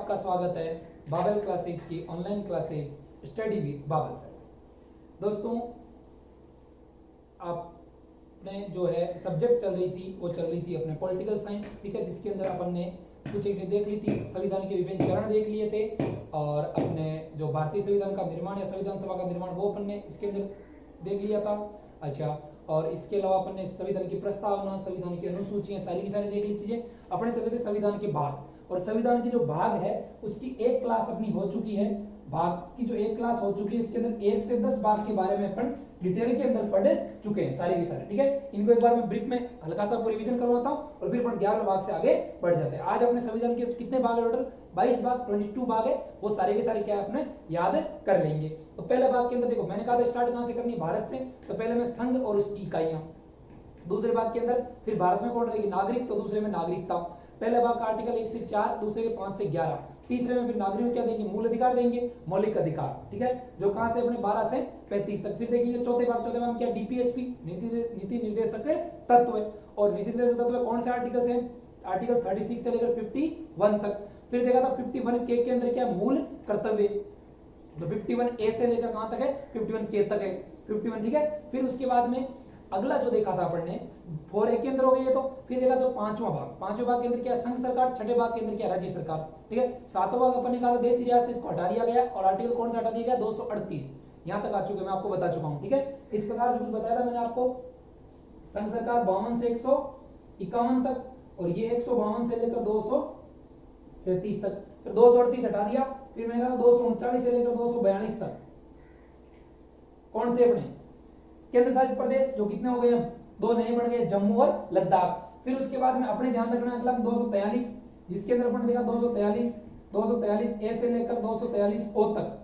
आपका स्वागत है बाबल क्लासेज की online classes study with Babal sir. दोस्तों, आपने जो है सब्जेक्ट चल रही थी वो चल रही थी अपने पॉलिटिकल साइंस, ठीक है, जिसके अंदर अपन ने कुछ चीजें देख ली थी, संविधान के विभिन्न चरण देख लिए थे और अपने जो भारतीय संविधान का निर्माण या संविधान सभा का निर्माण वो अपन ने इसके अंदर देख लिया था। अच्छा, और इसके अलावा अपन ने संविधान की प्रस्तावना, संविधान की अनुसूचियां, सारी की सारी देख ली चीजें। अपने चल रहे थे संविधान के भाग, और संविधान की जो भाग है उसकी एक क्लास अपनी हो चुकी है। भाग की जो एक क्लास हो चुकी है, इसके अंदर 1 से 10 भाग के बारे में अपन डिटेल के अंदर पढ़ चुके हैं सारे के सारे, ठीक है। इनको एक बार मैं ब्रीफ में हल्का सा रिवीजन करवाता हूं और फिर अपन 11वें भाग से आगे बढ़ जाते हैं। आज अपने संविधान के कितने भाग है टोटल? 22 भाग, 22 भाग है, वो सारे के सारे क्या है अपने याद कर लेंगे। तो पहले भाग के अंदर देखो, मैंने कहा था स्टार्ट कहां से करनी, भारत से, तो पहले में संघ और उसकी इकाइयां। दूसरे भाग के अंदर फिर भारत में कौन रहेगी? नागरिक, तो दूसरे में नागरिकता। पहले भाग का आर्टिकल 1 से 4, दूसरे के 5 से 11। तीसरे में फिर नागरिक को क्या देंगे? मूल अधिकार देंगे, मौलिक अधिकार, ठीक है, जो कहां से अपने 12 से 35 तक। फिर देखेंगे चौथे भाग में क्या? डीपीएसपी, नीति निर्देशक तत्व। और नीति निर्देशक तत्व कौन से आर्टिकल से? आर्टिकल 36 से लेकर 51 तक। फिर देखा था 51 के अंदर क्या? मूल कर्तव्य। तो 51 ए से लेकर कहां तक है? 51 के तक है, 51, ठीक है। फिर उसके बाद में अगला जो देखा था अपन ने 4A के अंदर हो गई है। तो फिर देखा तो पांचवा भाग के अंदर क्या? संघ सरकार। छठे भाग के अंदर क्या? राज्य सरकार, ठीक है। सातवां भाग अपन ने कहा था देशी रियासत, इसको हटा दिया गया और आर्टिकल कौन सा हटा दिया गया? 238। यहां तक आ चुके, मैं आपको बता चुका हूं, ठीक है। इस प्रकार से कुछ बताया था मैंने आपको। संघ सरकार 52 से 151 तक, और ये 152 से लेकर 237 तक। फिर 238 हटा दिया। फिर मैंने कहा 239 से लेकर 242 तक कौन थे? अपने केंद्र शासित प्रदेश, जो कितने हो गए? हम 2 नए बन गए, जम्मू और लद्दाख। फिर उसके बाद में अपने ध्यान रखना अगला 243, जिसके अंदर अपन देखा 243 ए से लेकर 243 ओ तक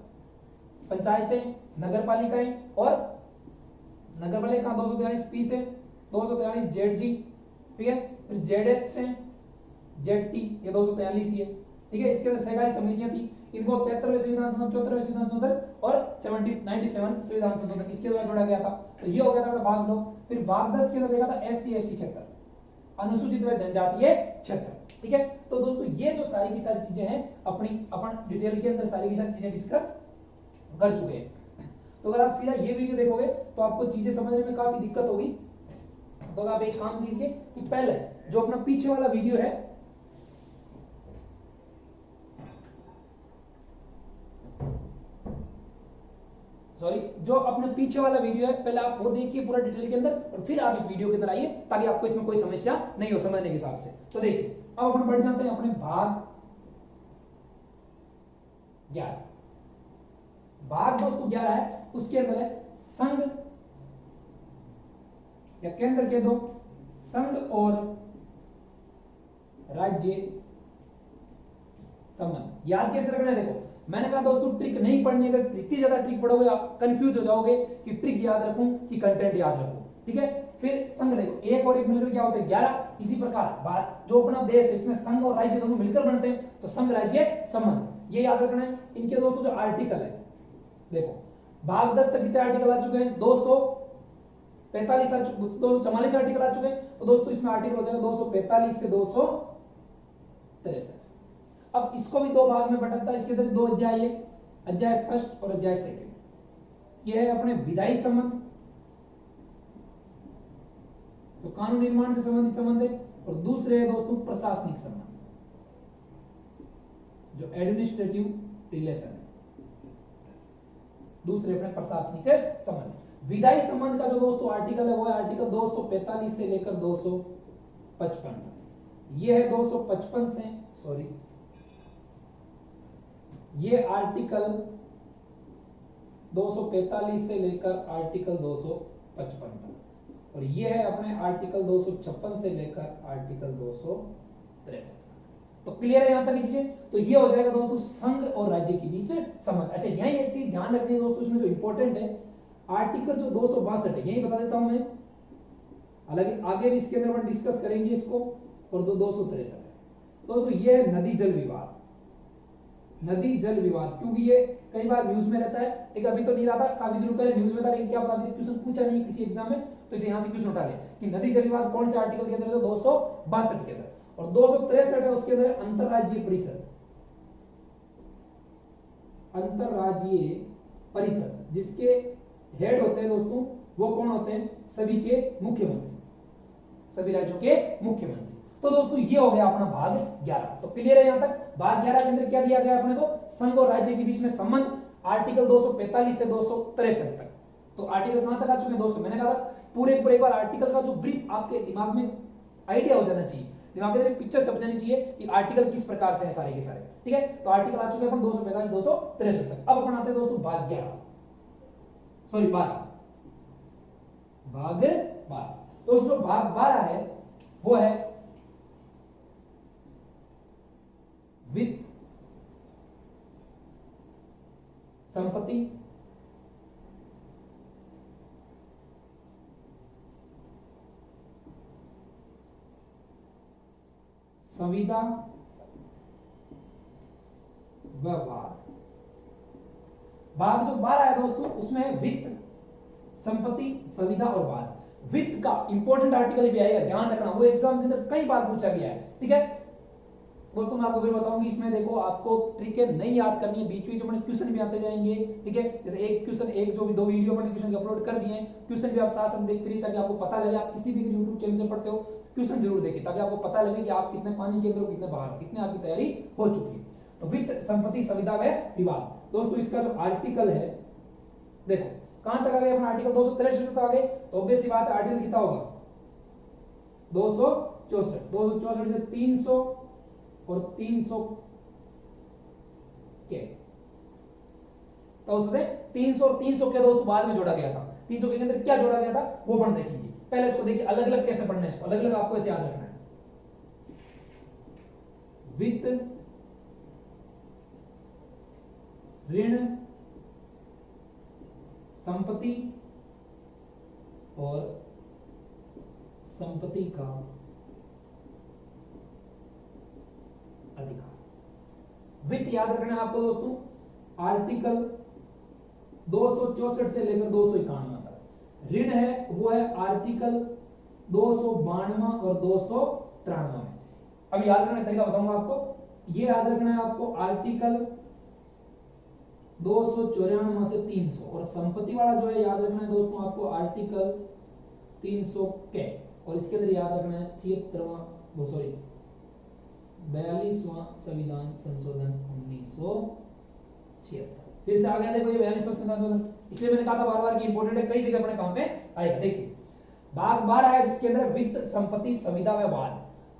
पंचायतें, नगर पालिकाएं, और नगर पालिका 243 पी से 243 जेड जी, ठीक है। फिर जेड एच से जेड टी, ये 243 ही है, ठीक है। इसके अंदर सहकारी समितियां थी, इनको 73वें संविधान संशोधन, 74वें संविधान संशोधन और 97 संविधान संशोधन इसके द्वारा जोड़ा गया था। तो ये हो गया था भाग 9। फिर भाग 10 के अंदर देखा था एससी एसटी क्षेत्र, अनुसूचित व जनजातीय क्षेत्र, ठीक है। तो दोस्तों, ये जो सारी की सारी चीजें हैं अपन डिटेल के अंदर सारी की सारी चीजें डिस्कस कर चुके हैं। तो अगर आप सीधा ये वीडियो देखोगे तो आपको चीजें समझने में काफी दिक्कत होगी। तो आप एक काम कीजिए कि पहले जो अपना पीछे वाला वीडियो है, सॉरी, जो अपने पीछे वाला वीडियो है पहले आप वो देखिए पूरा डिटेल के अंदर, और फिर आप इस वीडियो के अंदर आइए ताकि आपको इसमें कोई समस्या नहीं हो समझने के हिसाब से। तो देखिए, अब अपन बढ़ जाते हैं अपने भाग 11। भाग दोस्तों 11 है, उसके अंदर है संघ या केंद्र के दो, संघ और राज्य संबंध। याद कैसे रखना है? देखो, मैंने कहा दोस्तों ट्रिक नहीं पढ़नी, अगर इतनी ज्यादा ट्रिक पढ़ोगे आप कंफ्यूज हो जाओगे कि ट्रिक याद रखूं कि कंटेंट याद रखूं, ठीक है। फिर संघ देखो, एक और एक मिलकर क्या होता है? 11। इसी प्रकार जो अपना देश है इसमें संघ और राज्य दोनों मिलकर बनते हैं, तो संघ राज्य संबंध, ये याद रखना है। इनके दोस्तों जो आर्टिकल है, देखो भाग 10 तक कितने आर्टिकल आ चुके हैं? 244 आर्टिकल आ चुके हैं। तो दोस्तों इसमें आर्टिकल हो जाएगा 245 से 263। अब इसको भी 2 भाग में बंटता है, इसके अंदर 2 अध्याय है, अध्याय फर्स्ट और अध्याय सेकंड। ये है अपने विधायी संबंध, जो कानून निर्माण से संबंधित संबंध है, और दूसरे है दोस्तों प्रशासनिक संबंध, जो एडमिनिस्ट्रेटिव रिलेशन है, दूसरे अपने प्रशासनिक संबंध। विधायी संबंध का जो दोस्तों आर्टिकल है वो है आर्टिकल 245 से लेकर 255 तक। ये है 255 से, सॉरी, ये आर्टिकल 245 से लेकर आर्टिकल 255 तक, और ये है अपने आर्टिकल 256 से लेकर आर्टिकल 263 तक। तो क्लियर है यहां तक चीजें? तो ये हो जाएगा दोस्तों संघ और राज्य के बीच संबंध। अच्छा, यही एक चीज ध्यान रखनी है दोस्तों, इसमें जो इंपॉर्टेंट है आर्टिकल जो 262 है, यही बता देता हूं मैं, हालांकि आगे भी इसके अंदर हम डिस्कस करेंगे इसको, और 263 है दोस्तों, ये है नदी जल विवाद। नदी जल विवाद, क्योंकि ये कई बार न्यूज में रहता है, ठीक है, अभी तो नहीं रहा था, काफी दिनों पहले न्यूज में था, लेकिन क्या पता अभी क्वेश्चन पूछा नहीं किसी एग्जाम में, तो इसे यहां से क्वेश्चन उठा ले कि नदी जल विवाद कौन से आर्टिकल के अंदर है? 262 के अंदर। और 263 है उसके अंदर अंतरराज्यीय परिषद, अंतरराज्यीय परिषद, जिसके हेड होते हैं दोस्तों वो कौन होते हैं? सभी के मुख्यमंत्री, सभी राज्यों के मुख्यमंत्री। तो दोस्तों ये हो गया अपना भाग 11। तो क्लियर है यहां तक? भाग 11 के अंदर क्या दिया गया अपने को? संघ और राज्य के बीच में संबंध, आर्टिकल 245 से 263 तक। तो आर्टिकल कहां तक आ चुके हैं दोस्तों? मैंने कहा था पूरे एक बार आर्टिकल का जो ब्रीफ आपके दिमाग में आइडिया हो जाना चाहिए, दिमाग के अंदर पिक्चर छप जानी चाहिए कि आर्टिकल किस प्रकार से है सारे के सारे। ठीक है, तो आर्टिकल आ चुके हैं अपन 245 263 तक। अब अपन आते हैं दोस्तों भाग 11, सॉरी 12, भाग 12। दोस्तों जो भाग 12 है वो है वित्त, संपत्ति, संविदा व वाद। भाग जो 12 है दोस्तों उसमें है वित्त, संपत्ति, संविदा और वाद। वित्त का इंपॉर्टेंट आर्टिकल भी आएगा, ध्यान रखना, वो एग्जाम के अंदर कई बार पूछा गया है। ठीक है दोस्तों, मैं आपको फिर बताऊंगी इसमें देखो आपको ट्रिकें नहीं याद करनी है, बीच बीच में क्वेश्चन भी आते जाएंगे। ठीक है, जैसे एक क्वेश्चन, एक जो भी 2 वीडियो मैंने क्वेश्चन अपलोड कर दिए हैं, क्वेश्चन भी आप साथ साथ देखते रहिए ताकि आपको पता लगे। आप किसी भी यूट्यूब चैनल से पढ़ते हो क्वेश्चन जरूर देखिए ताकि आपको पता लगे कि आप कितने पानी के अंदर हो, कितने बाहर हो, कितने आपकी तैयारी हो चुकी है। तो वित्त, संपत्ति, संविदा व विवाद। दोस्तों इसका जो आर्टिकल है देखो कहां तक आ गए अपना? आर्टिकल 263 तक आ गए। तो ऑब्वियस सी बात है आर्टिकल कितना होगा? 264। 264 से 300 और 300 के, तो उससे 300 और 300 के दोस्तों बाद में जोड़ा गया था। 300 के अंदर क्या जोड़ा गया था वो अपन देखेंगे। पहले इसको देखिए अलग अलग कैसे पढ़ना है, इसको अलग अलग आपको ऐसे याद रखना है। वित्त, ऋण, संपत्ति और संपत्ति का अधिकार। वित्त याद रखना है आपको दोस्तों, आर्टिकल 264 से लेकर 251 तक। ऋण है वो है आर्टिकल 292 और 293 में। अब याद रखने का तरीका बताऊंगा आपको। ये याद रखना है आपको आर्टिकल 294 से 300, और संपत्ति वाला जो है याद रखना है दोस्तों आपको आर्टिकल 300 के, और इसके अंदर याद रखना है 42वां संविधान संशोधन 1976। फिर से आ गया देखो ये 42वां संविधान संशोधन, इसलिए मैंने कहा था बार बार कि इंपॉर्टेंट है, कई जगह अपने काम पे आएगा। देखिए भाग 12 है जिसके अंदर वित्त, संपत्ति, संविदा व वाद।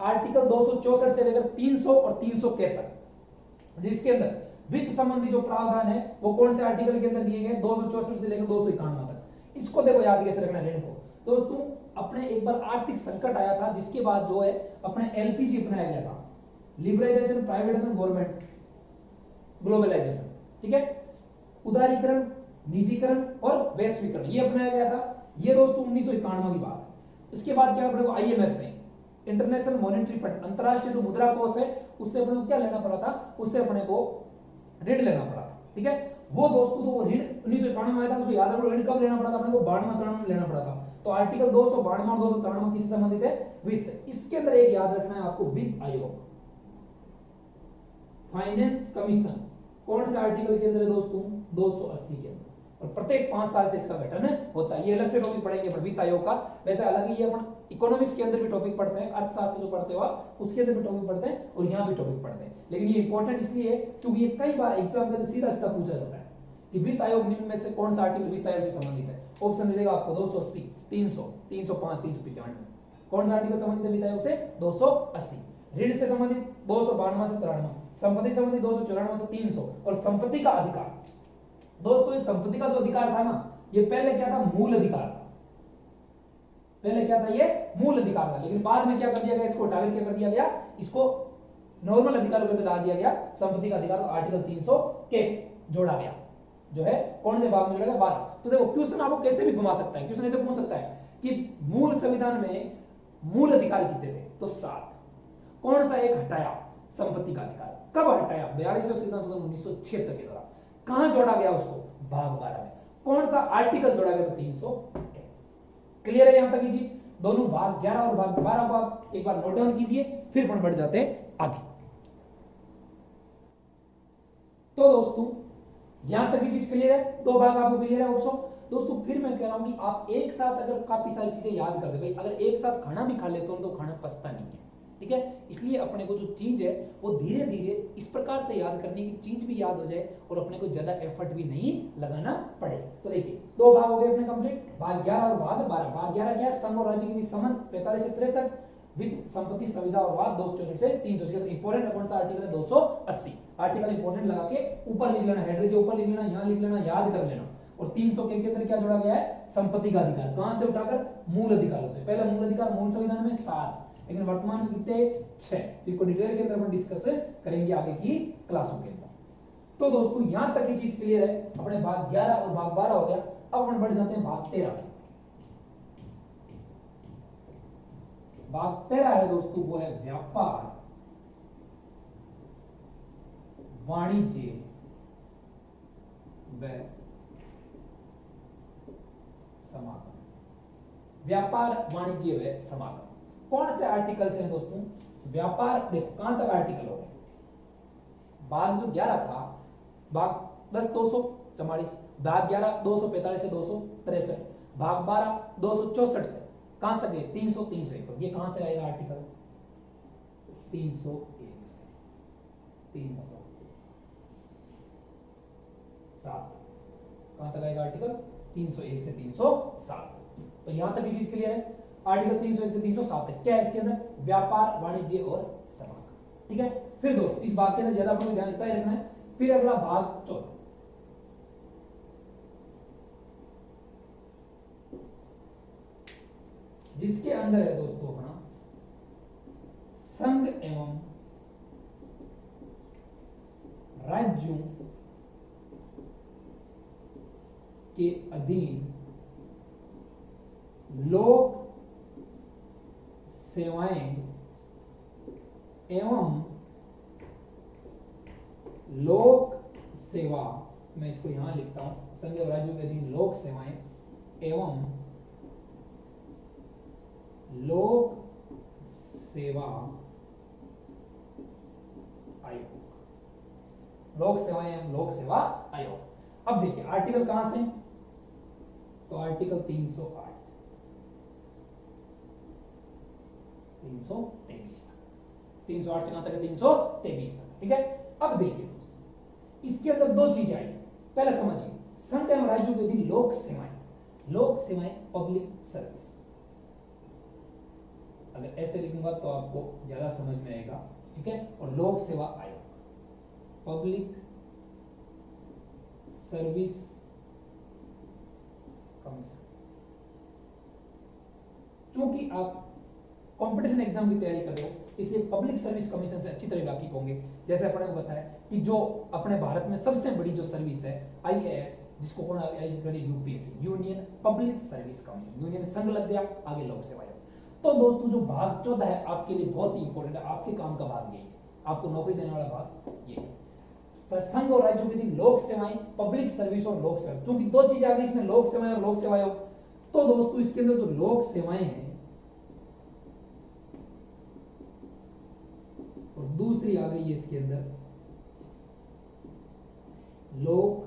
आर्टिकल 264 से लेकर 300 और 300 के तक, जिसके अंदर वित्त संबंधी जो प्रावधान है वो कौन से आर्टिकल के अंदर दिए गए? 264 से लेकर 251 तक। इसको देखो याद कैसे रखना ऋण को दोस्तों। अपने एक बार आर्थिक संकट आया था जिसके बाद जो है अपने एलपीजी अपनाया गया था, लिबरलाइजेशन, प्राइवेटाइजेशन, गवर्नमेंट ग्लोबलाइजेशन। ठीक है, उदारीकरण, निजीकरण और वैश्वीकरण ये अपनाया गया था। ये दोस्तों 1951 की बात है। इसके बाद क्या अपने को आईएमएफ से, इंटरनेशनल मॉनेटरी फंड, अंतरराष्ट्रीय जो मुद्रा कोष है, उससे अपने को क्या लेना पड़ा था? उससे अपने को ऋण लेना पड़ा था। ठीक है, वो दोस्तों तो वो ऋण 1951 में आया था, उसको याद रखो। ऋण कब लेना पड़ा था अपने को? 92-93 में लेना पड़ा था। तो आर्टिकल 292 और 293 किससे संबंधित है? वित्त से। इसके अंदर एक याद रखना है आपको, वित्त आयोग, फाइनेंस कमीशन कौन से आर्टिकल के अंदर है दोस्तों? 280 के अंदर। और प्रत्येक 5 साल से इसका गठन होता है। ये अलग से टॉपिक पढ़ेंगे पर वित्त आयोग का, वैसे अलग ही ये अपन इकोनॉमिक्स के अंदर भी टॉपिक पढ़ते हैं, अर्थशास्त्र जो पढ़ते हो आप उसके अंदर भी टॉपिक पढ़ते हैं और यहाँ भी टॉपिक पढ़ते हैं। लेकिन ये इंपॉर्टेंट इसलिए है क्योंकि ये कई बार एग्जाम में सीधा सीधा पूछा जाता है कि वित्त आयोग निम्न में से कौन सा आर्टिकल वित्त आयोग से संबंधित है। ऑप्शन देगा आपको 280, 300, 305, 395। कौन सा आर्टिकल संबंधित है वित्त आयोग से? 280। ऋण से संबंधित 292 से 93, संपत्ति संबंधित 294 से 300, और संपत्ति का अधिकार दोस्तों, ये संपत्ति का जो अधिकार था ना, ये पहले क्या था? मूल अधिकार था। पहले क्या था? ये मूल अधिकार था, लेकिन बाद में क्या कर दिया गया? इसको हटाकर क्या कर दिया गया? इसको नॉर्मल अधिकारों के अंदर डाल दिया गया, संपत्ति का अधिकार। तो आर्टिकल 300 के जोड़ा गया, जो है कौन से भाग में जोड़ा गया? 12। तो देखो क्वेश्चन आपको कैसे भी घुमा सकता है। क्वेश्चन ऐसे पूछ सकता है कि मूल संविधान में मूल अधिकार कितने थे? तो 7। कौन सा एक हटाया? संपत्ति का अधिकार। कब हटाया? 42वें संविधान संशोधन 1976 के द्वारा। कहां जोड़ा गया उसको? भाग 12 में। कौन सा आर्टिकल जोड़ा गया? तो 300। क्लियर है यहां तक की चीज? दोनों भाग 11 और भाग 12 को आप एक बार नोट डाउन कीजिए, फिर अपन बढ़ जाते हैं आगे। तो दोस्तों यहां तक की चीज क्लियर है, दो भाग आपको क्लियर है दोस्तों। फिर मैं कह रहा हूं कि आप एक साथ अगर काफी सारी चीजें याद कर दे भाई, अगर एक साथ खाना भी खा लेते हो तो खाना पचता नहीं है, ठीक है। इसलिए अपने को जो चीज है वो धीरे धीरे इस प्रकार से याद करनी की चीज भी याद हो जाए और अपने को ज्यादा एफर्ट भी नहीं लगाना पड़े। तो देखिए दो भाग हो गए अपने कंप्लीट, भाग 11 और भाग 12। भाग 11 क्या, संघ और राज्य के बीच संबंध 45 से 63, वित्त संपत्ति संविदा और वाद 264 से 300। इंपॉर्टेंट कौन सा आर्टिकल है, 280। आर्टिकल इंपॉर्टेंट लगा के ऊपर लिख लेना, हेडर के ऊपर लिख लेना, यहाँ लिख लेना, याद कर लेना। और 300 के अंदर क्या जोड़ा गया है, संपत्ति का अधिकार, कहां से उठाकर, मूल अधिकारों से। पहला मूल अधिकार मूल संविधान में 7, लेकिन वर्तमान में कितने, 6। तो इसको डिटेल के अंदर अपन डिस्कस करेंगे आगे की क्लासों के अंदर। तो दोस्तों यहां तक की चीज क्लियर है, अपने भाग 11 और भाग 12 हो गया। अब अपन बढ़ जाते हैं भाग 13। भाग 13 है दोस्तों, वो है व्यापार वाणिज्य व समागम। व्यापार वाणिज्य व समागम कौन से आर्टिकल से है दोस्तों, व्यापार, देखो कहां तक आर्टिकल हो गए, भाग जो 11 था, भाग 10 244, भाग 11 245 से 263, भाग 12 264 से कहां तक है, 303 से। तो ये कहां से आएगा आर्टिकल, 301 से 307। कहां तक आएगा आर्टिकल, 301 से 307। तो यहां तक ये चीज क्लियर है, आर्टिकल 301 से 307 है। क्या है इसके अंदर, व्यापार वाणिज्य और समागम, ठीक है। फिर दोस्तों इस भाग के अंदर ज्यादा अपने ध्यान इतना ही रखना है। फिर अगला भाग 14, जिसके अंदर है दोस्तों अपना संघ एवं राज्यों के अधीन लोक सेवाएं एवं लोक सेवा, मैं इसको यहां लिखता हूं, संघ एवं राज्यों के अधीन लोक सेवाएं एवं लोक सेवा आयोग, लोक सेवाएं एवं लोक सेवा आयोग। अब देखिए आर्टिकल कहां से, तो आर्टिकल 308 से 323 तक, 308 से कहां तक है, 323 तक, ठीक है। अब देखिए दोस्तों इसके अंदर दो चीजें आई। पहले समझिए, संघ एवं राज्यों के अधीन लोक सेवाएं, लोक सेवाएं पब्लिक सर्विस, अगर ऐसे लिखूंगा तो आपको ज्यादा समझ में आएगा, ठीक है। और लोक सेवा आयोग, पब्लिक सर्विस कमीशन। क्योंकि आप कंपटीशन एग्जाम की तैयारी कर रहे हो इसलिए पब्लिक सर्विस कमीशन से अच्छी तरह वाकिफ होंगे। जैसे अपने को बताया कि जो अपने भारत में सबसे बड़ी जो सर्विस है आईएएस, जिसको कौन UPSC, union public service commission, union संघ लग गया, आगे लोक सेवा आयोग। तो दोस्तों जो भाग 14 है आपके लिए बहुत ही इंपॉर्टेंट है, आपके काम का भाग यही है, आपको नौकरी देने वाला भाग ये है। संघ और राज्यों के लोक सेवाएं, पब्लिक सर्विस और लोक सेवा, क्योंकि दो चीज आ गई इसमें, लोक सेवाएं और लोक सेवा आयोग। तो दोस्तों इसके अंदर जो लोक सेवाएं हैं और दूसरी आ गई है इसके अंदर लोक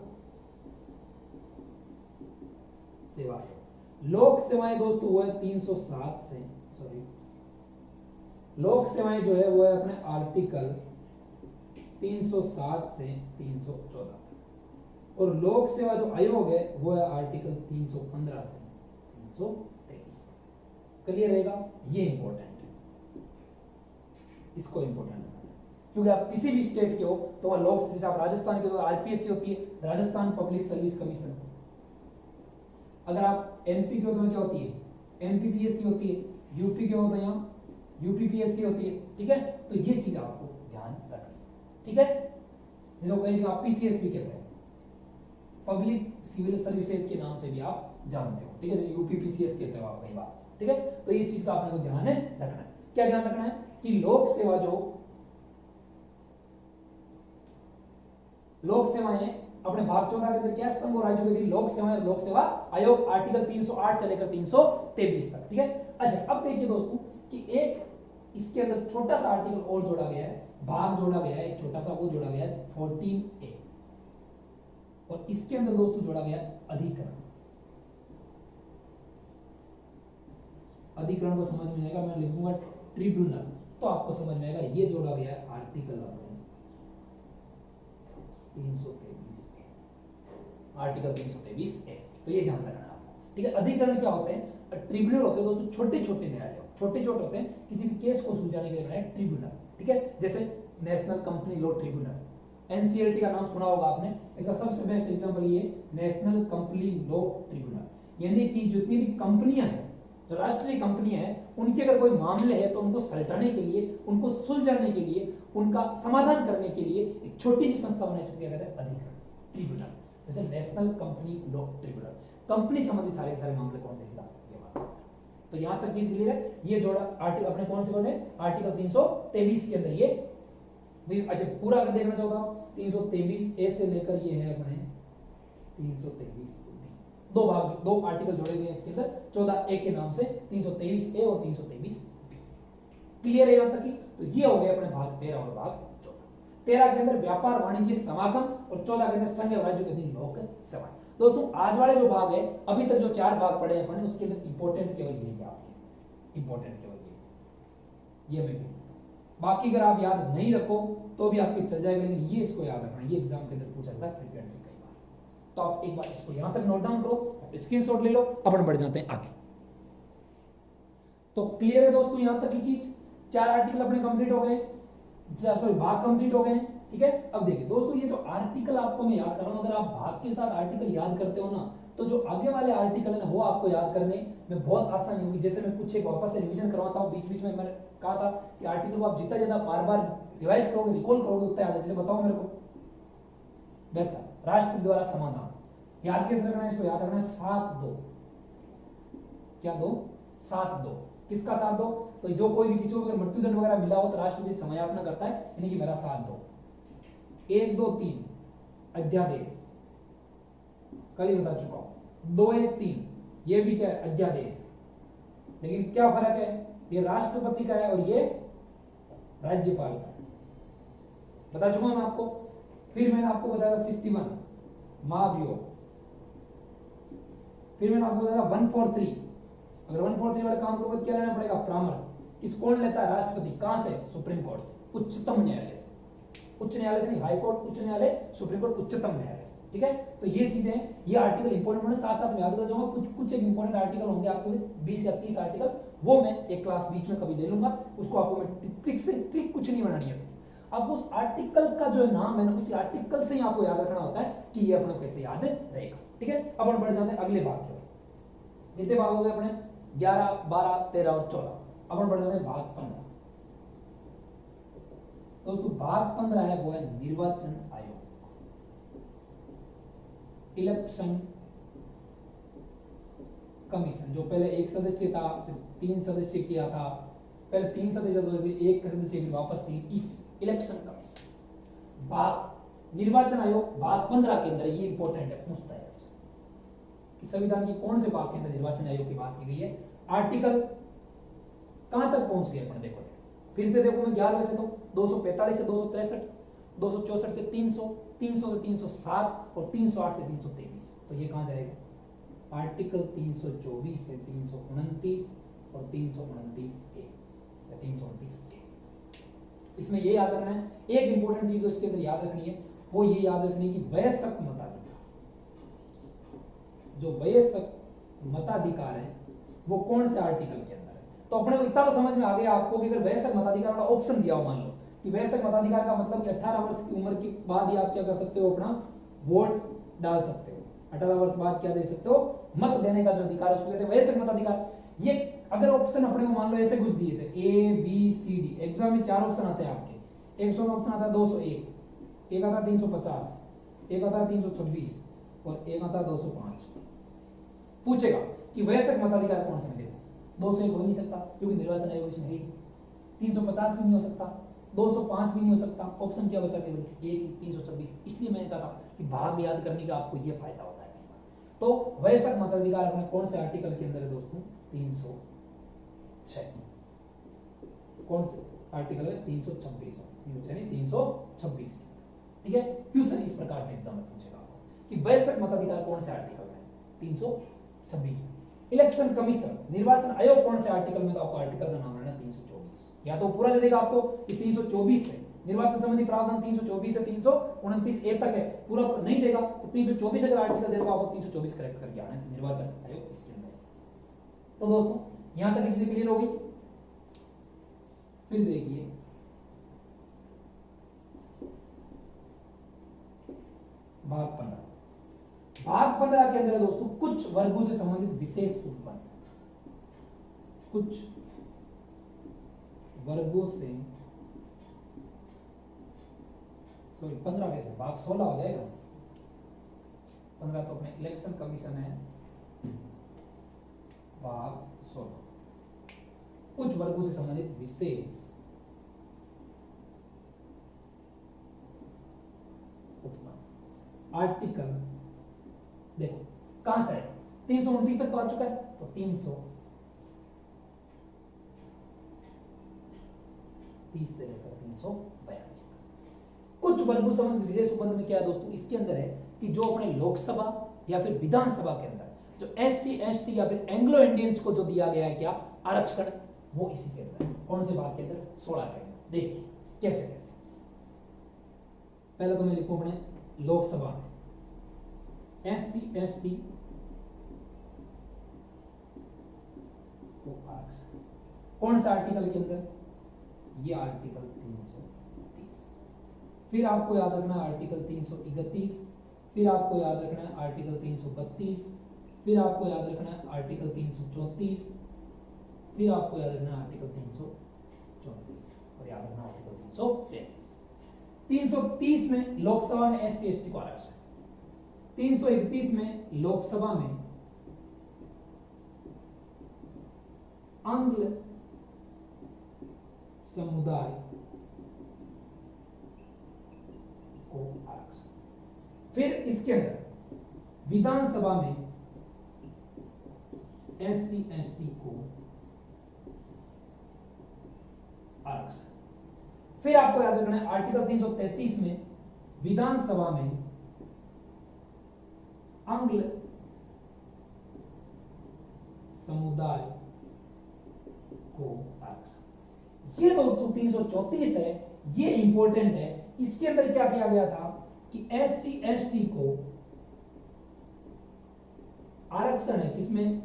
सेवा आयोग। लोक सेवाएं दोस्तों वो है 307 से, सॉरी लोक सेवाएं जो है वो है अपने आर्टिकल 307 से 314 तक, और लोक सेवा जो आयोग है वो है आर्टिकल 315 से 323 तक। क्लियर रहेगा, ये इंपॉर्टेंट है, इसको इंपॉर्टेंट है क्योंकि आप किसी भी स्टेट के हो तो वह लोक, जैसे आप राजस्थान के हो आरपीएससी होती है, राजस्थान पब्लिक सर्विस कमीशन। अगर आप एमपी के हो तो क्या होती है, एमपीपीएससी होती है, यूपी के हो तो यहाँ यूपीपीएससी होती है, ठीक है। तो ये चीज आपको ध्यान रखनी है, ठीक है। जिसको कहीं आप पीसीएस भी कहते हैं, पब्लिक सिविल सर्विसेज के नाम से भी आप जानते हो, ठीक है, जैसे यूपीपीसीएस कहते हो आप कई बार, ठीक है। तो ये चीज का आपने को ध्यान रखना है। क्या ध्यान रखना है कि लोक सेवा जो लोक सेवाएं अपने भाग 14 के अंदर क्या है, संघ और राज्यों के अधीन लोक सेवाएं और लोक सेवा आयोग, आर्टिकल 308 से लेकर 323 तक, ठीक है। अच्छा अब देखिए दोस्तों कि एक इसके अंदर छोटा सा आर्टिकल और जोड़ा गया है, भाग जोड़ा गया है, एक छोटा सा वो जोड़ा गया है 14A। और इसके अंदर दोस्तों जोड़ा गया अधिकरण। अधिकरण को समझ में आएगा, मैं लिखूंगा ट्रिब्यूनल, तो आपको समझ में आएगा ये जोड़ा गया है आर्टिकल अपने 323 ए, आर्टिकल 323 ए। तो ये ध्यान रखना है आपको, ठीक है। अधिकरण क्या होते हैं? ट्रिब्यूनल होते हैं दोस्तों छोटे छोटे न्यायालय, छोटे छोटे होते हैं, किसी भी केस को सुलझाने के लिए बनाए ट्रिब्यूनल, ठीक है। जैसे national company law tribunal, NCLT का नाम सुना होगा आपने, इसका सबसे बेस्ट एग्जांपल ये नेशनल कंपनी लॉ ट्रिब्यूनल। यानी कि जितनी भी कंपनियां हैं, जो राष्ट्रीय कंपनियां हैं, उनके अगर कोई मामले है तो उनको सलटाने के लिए, उनको सुलझाने के लिए, उनका समाधान करने के लिए एक छोटी सी संस्था बनाई जाती है, अधिकरण, ट्रिब्यूनल। जैसे national company law tribunal, company संबंधित सारे सारे मामले कौन देखेगा, ये बात। तो यहां तक चीज क्लियर है। ये जोड़ा आर्टिकल अपने कौन से बने? आर्टिकल 323 के अंदर ये। अच्छा पूरा अगर देखना चाहता हूं 323 ए से लेकर ये है अपने 323 दो भाग, दो आर्टिकल जोड़े गए हैं इसके अंदर 14 ए के नाम से, 323 ए और 323 बी। क्लियर है यहां तक की? तो ये हो गए अपने भाग 13 और भाग 14। 13 के अंदर व्यापार वाणिज्य समागम और 14 के अंदर संघ राज्यों के अधीन लोक सेवाएं। दोस्तों आज वाले जो भाग है, अभी तक जो 4 भाग पढ़े हैं अपने, उसके अंदर इंपॉर्टेंट केवल ये है आपके, इंपॉर्टेंट केवल ये मैं कह सकता हूं। बाकी अगर आप याद नहीं रखो तो भी आपके चल जाएगा, लेकिन ये इसको याद रखना, ये एग्जाम के अंदर पूछा जाता है फ्रीक्वेंटली कई बार। तो आप एक बार इसको यहां तक नोट डाउन करो, स्क्रीनशॉट ले लो, अपन बढ़ जाते हैं आगे। तो क्लियर है दोस्तों यहां तक की चीज? 4 आर्टिकल अपने कंप्लीट हो गए, सॉरी भाग कंप्लीट हो गए, ठीक है। अब देखिए दोस्तों, ये जो आर्टिकल आपको मैं याद कर रहा हूं, अगर आप भाग के साथ आर्टिकल याद करते हो ना, तो जो आगे वाले आर्टिकल है ना, वो आपको याद करने में बहुत आसानी होगी। जैसे मैं कुछ एक वापस से रिवीजन करवाता हूं, बीच बीच में मैंने कहा था कि आर्टिकल को आप जितना ज्यादा बार बार रिवाइज करोगे, रिकॉल करोगे, उतना याद। जैसे बताओ मेरे को, बेहतर राष्ट्रपति द्वारा समाधान याद कैसे रखना है? इसको याद रखना है 7-2। क्या दो? 7-2। किसका 7-2? तो जो कोई भी किसी को मृत्युदंड वगैरह मिला हो तो राष्ट्रपति समयापना करता है, यानी कि मेरा 7-2। 1-2-3 अध्यादेश, कल ही बता चुका हूं। 2-1-3 ये भी क्या है? अध्यादेश। लेकिन क्या फर्क है? ये राष्ट्रपति का है और ये राज्यपाल का है, बता चुका हूं मैं आपको। फिर मैंने आपको बताया 61 महाभियोग। फिर मैंने आपको बताया 143, अगर 143 वाले काम करोगे तो क्या लेना पड़ेगा? परामर्श। किस कौन लेता है? राष्ट्रपति। कहां से? सुप्रीम कोर्ट से, उच्चतम न्यायालय से। उच्च न्यायालय से नहीं, हाई कोर्ट, उच्च न्यायालय, सुप्रीम कोर्ट, उच्चतम न्यायालय से, ठीक है। तो ये चीजें, ये आर्टिकल इंपॉर्टेंट होने साथ साथ में याद रख जाऊंगा। कुछ एक इंपॉर्टेंट आर्टिकल होंगे आपके लिए, 20 या 30 आर्टिकल, वो मैं एक क्लास बीच में कभी ले लूंगा। उसको आपको मैं ट्रिक से, ट्रिक कुछ नहीं बनानी है, आपको उस आर्टिकल का जो नाम है ना, उसी आर्टिकल से ही आपको याद रखना होता है कि ये अपने कैसे याद रहेगा, ठीक है। अब हम बढ़ जाते हैं अगले भाग की ओर। कितने भाग हो गए अपने? 11, 12, 13 और 14। अब हम बढ़ जाते हैं भाग 15। दोस्तों भाग 15 है, वो है निर्वाचन आयोग, इलेक्शन कमीशन। जो पहले 1 सदस्य था, फिर 3 सदस्य किया था, पहले 3 सदस्य था, फिर 1 सदस्य, फिर वापस 3, इस इलेक्शन कमीशन। भाग निर्वाचन आयोग भाग 15 के अंदर, ये इंपॉर्टेंट है, पूछता है कि संविधान की कौन से भाग के अंदर निर्वाचन आयोग की बात की गई है। आर्टिकल कहां तक पहुंच गए अपन? देखो फिर से देखो, मैं 11वें से तो 245 से 263, 264 से 300, 300 से 307 और 308 से 323। तो ये कहां जाएगा? आर्टिकल 324 से 329 और 329 ए या 329 ए। इसमें ये याद रखना है, एक इंपॉर्टेंट चीज जो इसके अंदर याद रखनी है, वो ये याद रखनी है कि वयस्क मताधिकार, जो वयस्क मताधिकार है वो कौन से आर्टिकल के अंदर है। तो अपने को इतना तो समझ में आ गया आपको कि अगर वयस्क मताधिकार वाला ऑप्शन दिया हो, मान लो कि वयस्क मताधिकार का मतलब कि 18 वर्ष की उम्र के बाद ही आप क्या कर सकते हो? अपना वोट डाल सकते हो। 18 वर्ष बाद क्या दे सकते हो? मत देने का जो अधिकार, उसको कहते हैं वयस्क मताधिकार। ये अगर ऑप्शन अपने को मान लो ऐसे कुछ दिए थे, A B C D, exam में 4 ऑप्शन आते हैं आपके। एक ऑप्शन आता है 201, एक आता है 350, एक आता है 326 और एक आता है 205। पूछेगा कि वयस्क मताधिकार कौन सा मिलेगा? 201 हो ही नहीं सकता क्योंकि निर्वाचन आयोग इसमें है। 350 भी नहीं हो सकता, 205 भी नहीं हो सकता। ऑप्शन क्या बचा? केवल एक ही, 326। इसलिए मैंने कहा था कि भाग याद करने का आपको यह फायदा होता है। तो वयस्क मताधिकार अपने कौन से आर्टिकल के अंदर है दोस्तों? 306। कौन से आर्टिकल है? 326, 326, ठीक है। क्वेश्चन इस प्रकार से एग्जाम में पूछेगा कि वयस्क मताधिकार कौन से आर्टिकल में? 326। इलेक्शन कमीशन, निर्वाचन आयोग कौन से आर्टिकल में? तो आपको आर्टिकल का नाम लेना 324। या तो पूरा दे देगा आपको कि 324 है, निर्वाचन संबंधी प्रावधान 324 से 329 ए तक है, पूरा नहीं देगा तो 324 अगर आर्टिकल देगा आपको 324 करेक्ट करके आना है। निर्वाचन आयोग इसके अंदर। तो दोस्तों यहां तक चीजें क्लियर हो गई। फिर देखिए भाग 15। भाग 15 के अंदर दोस्तों कुछ वर्गों से संबंधित विशेष उत्पन्न, कुछ वर्गों से, सॉरी 15 कैसे, भाग 16 हो जाएगा। 15 तो अपने इलेक्शन कमीशन है, भाग 16 कुछ वर्गों से संबंधित विशेष उत्पन्न। आर्टिकल देखो कहां से है, 329 तक तो आ चुका है, तो 330 से लेकर 342 तक कुछ वर्गों से संबंधित विशेष उपबंध में क्या है दोस्तों, इसके अंदर है कि जो अपने लोकसभा या फिर विधानसभा के अंदर जो SC ST या फिर एंग्लो इंडियंस को जो दिया गया है क्या आरक्षण, वो इसी के अंदर। कौन से भाग के अंदर? 16 के अंदर। देखिए कैसे कैसे। पहले तो मैं लिखूं अपने लोकसभा में SC ST को आरक्षण, कौन सा आर्टिकल के अंदर? ये आर्टिकल 330। फिर आपको याद रखना है आर्टिकल 331, फिर आपको याद रखना है आर्टिकल 332, फिर आपको याद रखना है आर्टिकल 334, फिर आपको याद रखना है आर्टिकल 334 और याद रखना आर्टिकल 333। 330 में लोकसभा में SC ST को आरक्षण, 331 में लोकसभा में आंग्ल समुदाय को आरक्षण। फिर इसके अंदर विधानसभा में SC ST को आरक्षण। फिर आपको याद रखना है आर्टिकल 333 में विधानसभा में आंग्ल समुदाय को आरक्षण। ये तो 334 है, ये इंपॉर्टेंट है। इसके अंदर क्या किया गया था कि SC ST को आरक्षण है किसमें?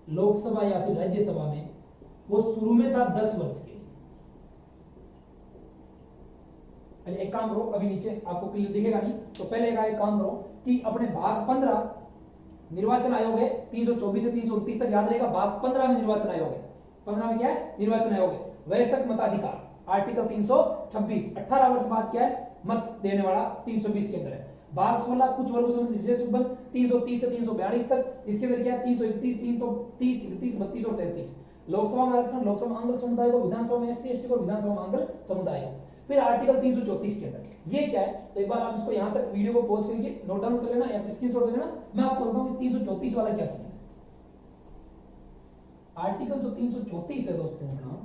लोकसभा या फिर राज्यसभा में। वो शुरू में था 10 वर्ष के लिए। एक काम करो, अभी नीचे आपको क्लियर दिखेगा नहीं तो पहले एक काम करो कि अपने भाग 15 निर्वाचन आयोग है, 324 से 329 तक याद रहेगा। भाग 15 में निर्वाचन आयोग है, 15 में क्या है? निर्वाचन आयोग है। वयस्क मताधिकार आर्टिकल 326, 18 वर्ष बाद क्या है? मत देने वाला 320 के अंदर है। भाग 16 कुछ वर्गों से विशेष उपबंध 330 से 342 तक, इसके अंदर क्या है? 331, 330, 31, 32 और 33। लोकसभा में आरक्षण, लोकसभा में आंग्ल समुदाय को, विधानसभा में SC ST को, विधानसभा में आंग्ल समुदाय को। फिर आर्टिकल 334 के अंदर ये क्या है? तो एक बार आप इसको यहां तक वीडियो को पॉज करके नोट डाउन कर लेना या फिर स्क्रीनशॉट ले लेना। मैं आपको बताऊं कि 334 वाला क्या सीन है। आर्टिकल जो 334 है दोस्तों अपना,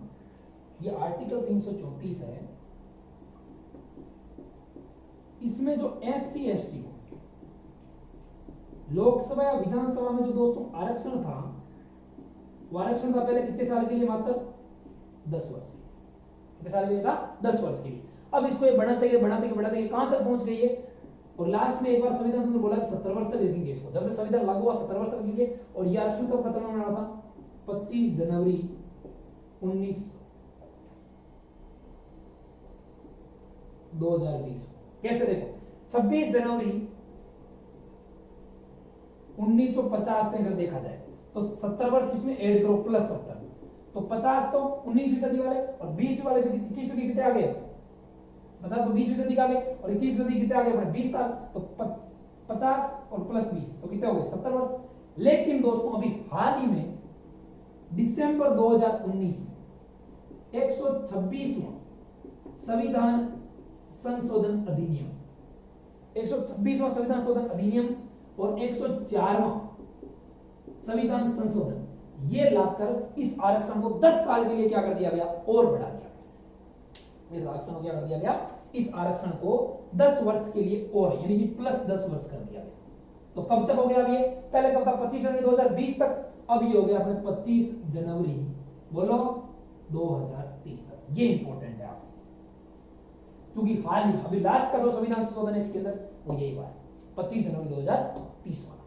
ये आर्टिकल 334 है, इसमें जो SC ST लोकसभा या विधानसभा में जो दोस्तों आरक्षण था, वो आरक्षण था पहले कितने साल के लिए? मात्र 10 वर्ष के लिए। कितने साल के लिए था? 10 वर्ष के लिए। अब इसको ये बढ़ाते गए कहां तक पहुंच गई है? और लास्ट में एक बार संविधान संशोधन बोला कि 70 वर्ष तक रखेंगे इसको। जब से संविधान लागू हुआ 70 वर्ष तक रखेंगे। और ये आरक्षण कब खत्म होने वाला था? 25 जनवरी 2020। कैसे देखो, 26 जनवरी 1950 से अगर देखा जाए तो 70 वर्ष इसमें ऐड करो प्लस 70, तो 50 तो 19वीं सदी वाले और 20वीं वाले 21वीं कितने आ गए? 50 तो 20वीं सदी का आ गए और 21वीं सदी कितने आ गए अपने? 20 साल। तो 50 और प्लस 20 तो कितने हो गए? 70 वर्ष। लेकिन दोस्तों अभी हाल ही में दिसंबर 2019 में 126वां संविधान संशोधन अधिनियम, 126वां संविधान संशोधन अधिनियम और 104वां संविधान संशोधन, ये लाकर इस आरक्षण को 10 साल के लिए क्या कर दिया गया? और बढ़ा दिया गया। इस आरक्षण को क्या कर दिया गया? इस आरक्षण को 10 वर्ष के लिए और, यानी कि प्लस 10 वर्ष कर दिया गया। तो कब तक हो गया अब ये, पहले कब था 25 जनवरी 2020 तक, अब ये हो गया अपने 25 जनवरी बोलो 2030 तक। ये इंपॉर्टेंट है आप, क्योंकि हाल ही में अभी लास्ट का जो संविधान संशोधन है इसके अंदर वो यही हुआ है 25 जनवरी 2030 वाला।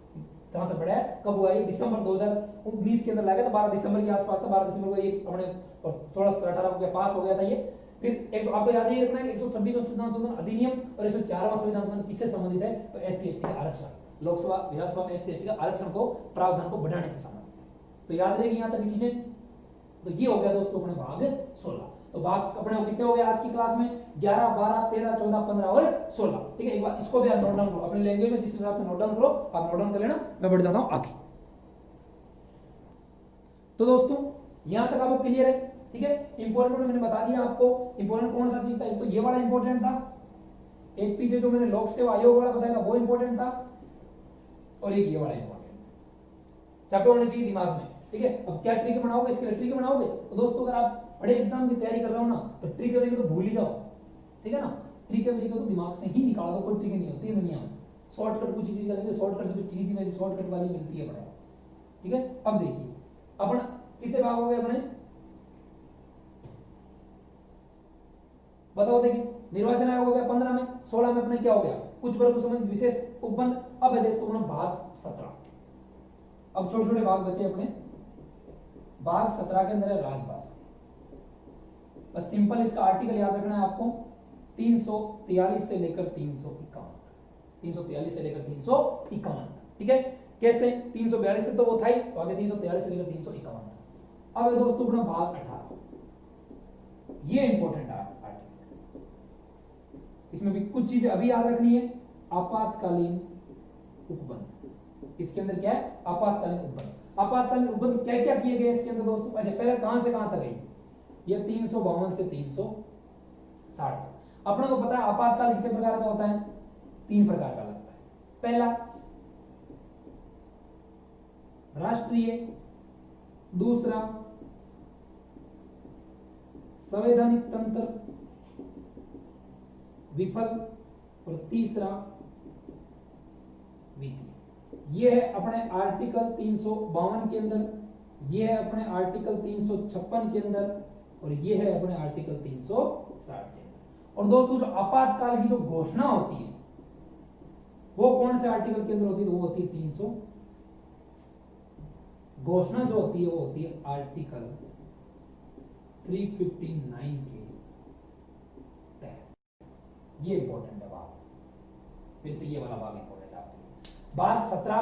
जहां तक बढ़ा है कब हुआ ये, दिसंबर 2019 के अंदर लाया था, 12 दिसंबर के आसपास था, 12 दिसंबर को ये अपने और 16-18 को पास हो गया था ये। फिर आपको याद ही रखना है 126वां संविधान संशोधन अधिनियम और 104वां संविधान संशोधन किससे संबंधित है, तो एससी एसटी का आरक्षण, लोकसभा विधानसभा में एससी एसटी का आरक्षण को प्रावधान को बढ़ाने से संबंधित है। तो याद रहेगी यहां तक की चीजें। तो ये हो गया दोस्तों अपने भाग 16। तो भाग अपने कितने हो गए आज की क्लास में, 11, 12, 13, 14, 15 और 16। ठीक है, एक बार इसको भी आप नोट डाउन करो अपने लैंग्वेज में, जिस हिसाब से नोट डाउन करो आप नोट डाउन कर लेना, मैं बढ़ जाता हूं आगे। तो दोस्तों यहां तक आपको क्लियर है, ठीक है। इंपॉर्टेंट मैंने बता दिया आपको, इंपॉर्टेंट कौन सा चीज था, एक तो ये वाला इंपॉर्टेंट था, एक पीछे जो मैंने लोक सेवा आयोग वाला बताया था वो इंपॉर्टेंट था, और एक ये वाला इंपॉर्टेंट चैप्टर होना चाहिए दिमाग में। ठीक है, अब क्या ट्रिक बनाओगे, इसके लिए ट्रिक बनाओगे तो दोस्तों अगर आप बड़े एग्जाम की तैयारी कर रहे हो ना तो ट्रिक वगैरह तो भूल ही जाओ, ठीक है ना। ट्रिक वगैरह तो दिमाग से ही निकाल दो, कोई ट्रिक नहीं होती है दुनिया में। शॉर्टकट कुछ चीज करेंगे, शॉर्टकट से चीज में शॉर्टकट वाली मिलती है बड़ा। ठीक है, अब देखिए अपन कितने भाग हो गए अपने, बताओ। देखिए निर्वाचन आयोग हो गया 15 में, 16 में अपने क्या हो गया, कुछ वर्ग को संबंधित विशेष उपबंध। अब है दोस्तों अपना भाग 17। अब छोटे छोटे भाग बचे अपने, भाग 17 के अंदर है राजभाषा। बस सिंपल इसका आर्टिकल याद रखना है आपको, 343 से लेकर 351, 343 से लेकर 351। ठीक है, कैसे 342 तक तो वो था ही, तो आगे 343 से लेकर 351 था। अब है दोस्तों अपना भाग 18, ये इंपॉर्टेंट आर्टिकल, इसमें भी कुछ चीजें अभी याद रखनी है। आपातकालीन उपबंध, इसके अंदर क्या है, आपातकालीन उपबंध। आपातकालीन उपबंध क्या क्या किए गए इसके अंदर दोस्तों। अच्छा पहले कहां से कहां तक गई, ये 352 से 360 तक। अपने को पता है आपातकाल कितने प्रकार का होता है, 3 प्रकार का लगता है। पहला राष्ट्रीय, दूसरा संवैधानिक तंत्र विफल, और तीसरा वित्तीय। ये है अपने आर्टिकल 352 के अंदर, ये है अपने आर्टिकल 356 के अंदर, और ये है अपने आर्टिकल 360 के अंदर। और दोस्तों जो आपातकाल की जो घोषणा होती है वो कौन से आर्टिकल के अंदर होती है, तो वो होती है 300, घोषणा जो होती है वो होती है आर्टिकल 359 के तहत। ये इंपॉर्टेंट है भाग, फिर से ये वाला भाग इंपॉर्टेंट है आपके लिए। भाग 17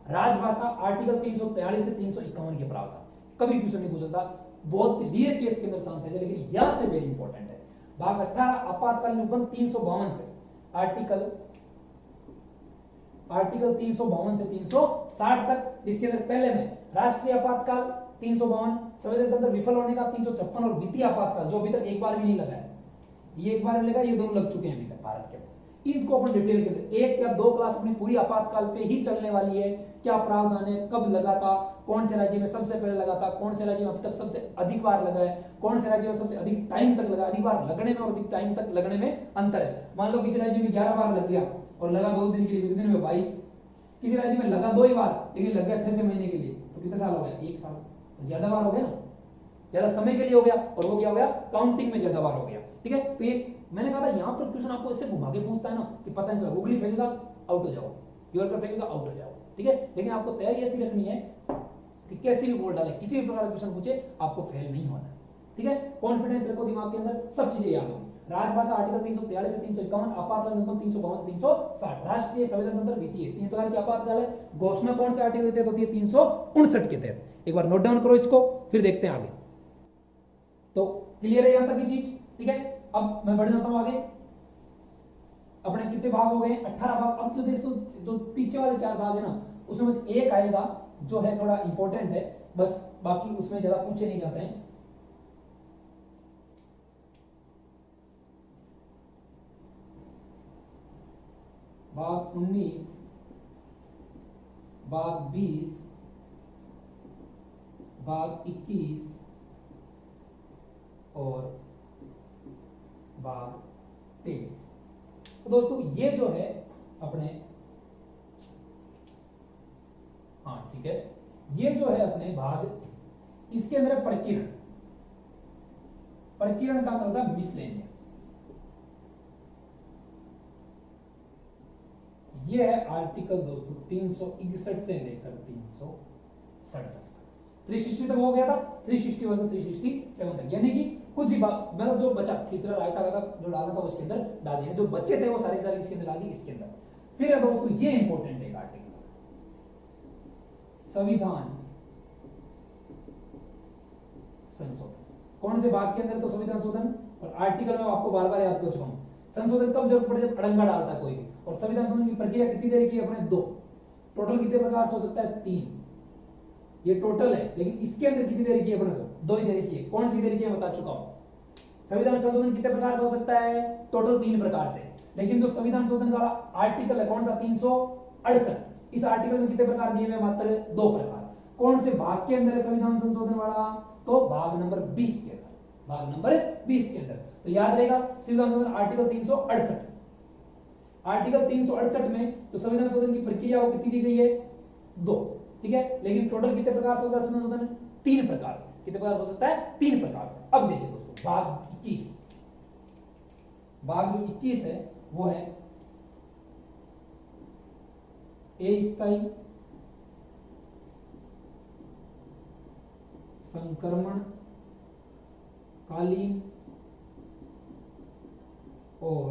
राजभाषा, आर्टिकल 343 से 351 के प्रावधान। कभी क्वेश्चन नहीं पूछा था, बहुत रेयर केस के अंदर चांस है, लेकिन यहां से वेरी इंपॉर्टेंट है। भाग 18 आपातकालीन उपबंध 352 से आर्टिकल 352 से 360 तक, जिसके अंदर पहले में राष्ट्रीय आपातकाल 352, संवैधानिक तंत्र विफल होने का 356, और वित्तीय आपातकाल जो अभी तक एक बार भी नहीं लगा है, ये एक बार लगा, ये दोनों लग चुके हैं अभी तक भारत के अंदर। इनको अपन डिटेल के अंदर 1 या 2 क्लास अपनी पूरी आपातकाल पे ही चलने वाली है। क्या प्रावधान है, कब लगा था, कौन से राज्य में सबसे पहले लगा था, कौन से राज्य में अब तक सबसे अधिक बार लगा है, कौन से राज्य में सबसे अधिक टाइम तक लगा। अधिक बार लगने में और अधिक टाइम तक लगने में अंतर है। मान लो किसी राज्य में 11 बार लग गया और लगा 2 दिन के लिए, कितने दिन में 22। किसी राज्य में लगा 2 ही बार लेकिन लग गया 6-6 महीने के लिए, तो कितने साल हो गया, 1 साल। तो ज्यादा बार हो गया ना, ज्यादा समय के लिए हो गया, और वो क्या हो गया, काउंटिंग में ज्यादा बार हो गया। ठीक है, तो ये मैंने कहा था यहाँ पर क्वेश्चन आपको इससे घुमा के पूछता है ना कि पता नहीं चला, गूगली फेंकेगा आउट हो जाओ, योरकर फेंकेगा आउट हो जाओ। ठीक है, लेकिन आपको तैयारी ऐसी रखनी है कि कैसे भी बोल डाले, किसी भी प्रकार का क्वेश्चन पूछे आपको फेल नहीं होना। ठीक है, कॉन्फिडेंस रखो दिमाग के अंदर, सब चीजें याद होंगी। राजभाषा आर्टिकल 343 से 351, आपातकालीन उपबंध 352 से 360, राष्ट्रीय संवैधानिक तंत्र वित्तीय, 3 प्रकार की आपातकाल है। घोषणा कौन से आर्टिकल के तहत होती है, 359 के तहत। एक बार नोट डाउन करो इसको, फिर देखते हैं आगे। तो क्लियर है यहां तक की चीज, ठीक है। अब मैं बढ़ जाता हूं आगे, अपने कितने भाग हो गए, 18 भाग। अब जो दोस्तों जो पीछे वाले 4 भाग है ना, उसमें बस एक आएगा जो है थोड़ा इंपॉर्टेंट है, बस बाकी उसमें ज्यादा पूछे नहीं जाते हैं। भाग 19, भाग 20, भाग 21 और भाग 23। तो दोस्तों ये जो है अपने हाँ ठीक है, ये जो है अपने भाग, इसके अंदर है प्रकीर्ण। प्रकीर्ण का मतलब होता है मिसलेनियस। ये है आर्टिकल दोस्तों 361 से लेकर 367 तक। 360 तक हो गया था, 361 से 367 तक, यानी कि कुछ ही मतलब जो बचा खिचड़ा रायता वायता जो डालना था उसके अंदर डाल दिया, जो बच्चे थे वो सारे के सारे इसके अंदर डाल दिए इसके अंदर। फिर है दोस्तों ये इंपॉर्टेंट है आर्टिकल, संविधान संशोधन। कौन से भाग के अंदर? तो संविधान संशोधन। और आर्टिकल में आपको बार बार याद कर चुका हूं, संशोधन कब जरूरत पड़े? जब अड़ंगा डालता है कोई भी। और संविधान संशोधन की प्रक्रिया कितनी देर की है अपने? 2। टोटल कितने प्रकार से हो सकता है? 3। ये टोटल है, लेकिन इसके अंदर कितनी देर की है अपने को? 2 ही देर की है। कौन सी देर की है बता चुका हूं। संविधान संशोधन कितने प्रकार से हो सकता है? टोटल 3 प्रकार से। लेकिन जो संविधान संशोधन का आर्टिकल है कौन सा? 368। इस आर्टिकल में कितने प्रकार दिए हुए? मात्र 2 प्रकार। कौन से भाग के अंदर है संविधान संशोधन वाला? तो भाग नंबर 20 के अंदर। भाग नंबर 20 के अंदर। तो याद रहेगा संविधान संशोधन आर्टिकल 368। आर्टिकल 368 में जो संविधान संशोधन की प्रक्रिया वो कितनी दी गई है? 2। ठीक है, लेकिन टोटल कितने प्रकार से होता है संविधान संशोधन? 3 प्रकार से। कितने प्रकार हो सकता है? 3 प्रकार से। अब देखिए दोस्तों भाग 21। भाग जो 21 है वो है अस्थायी संक्रमण कालीन और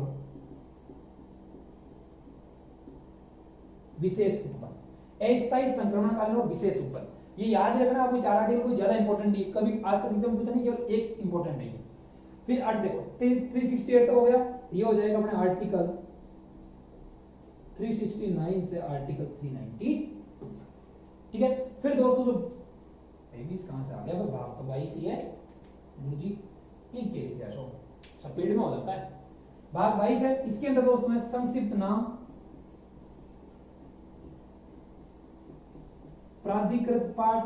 विशेष उत्पन्न। अस्थायी संक्रमण कालीन और विशेष उत्पन्न, ये याद रखना आपको। 4 आर्टिकल कोई ज्यादा इंपॉर्टेंट नहीं, कभी आज तक एग्जाम पूछा नहीं केवल एक इंपॉर्टेंट नहीं है। फिर 8 देखो 368 तक हो गया, ये हो जाएगा अपने आर्टिकल 369 से आर्टिकल 392। ठीक है, फिर दोस्तों जो 22 कहां से आ गया? भाग तो 22 ही है गुरुजी, ये क्या लिख दिया? सब पेड़ में हो जाता है। भाग 22 है, इसके अंदर दोस्तों है संक्षिप्त नाम, प्राधिकृत पाठ,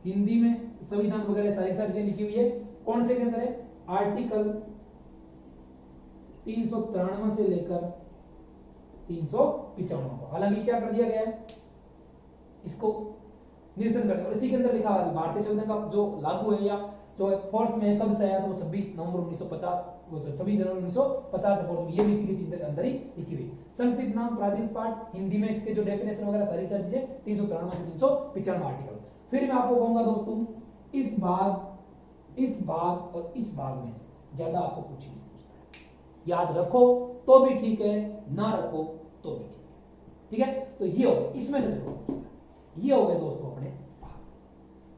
हिंदी में संविधान वगैरह सारी सारी चीजें लिखी हुई है। कौन से के अंदर है? आर्टिकल 393 से लेकर 395 को। हालांकि क्या कर दिया गया है, इसको निरसन कर दिया। और इसी के अंदर लिखा है भारतीय संविधान का जो लागू है या जो फोर्स में है कब से आया, तो वो 26 नवंबर 1950, वो 26 जनवरी 1950 से फोर्स में, ये भी इसी के चीज के अंदर ही लिखी हुई। संक्षिप्त नाम, प्राधिकृत पाठ, हिंदी में इसके जो डेफिनेशन वगैरह सारी सारी चीजें 393 से 395 आर्टिकल। फिर मैं आपको कहूंगा दोस्तों इस भाग और इस भाग में से ज्यादा आपको कुछ नहीं पूछता है। याद रखो तो भी ठीक है, ना रखो तो भी ठीक है। ठीक है, तो ये हो, इसमें से देखो ये हो गए दोस्तों अपने भाग।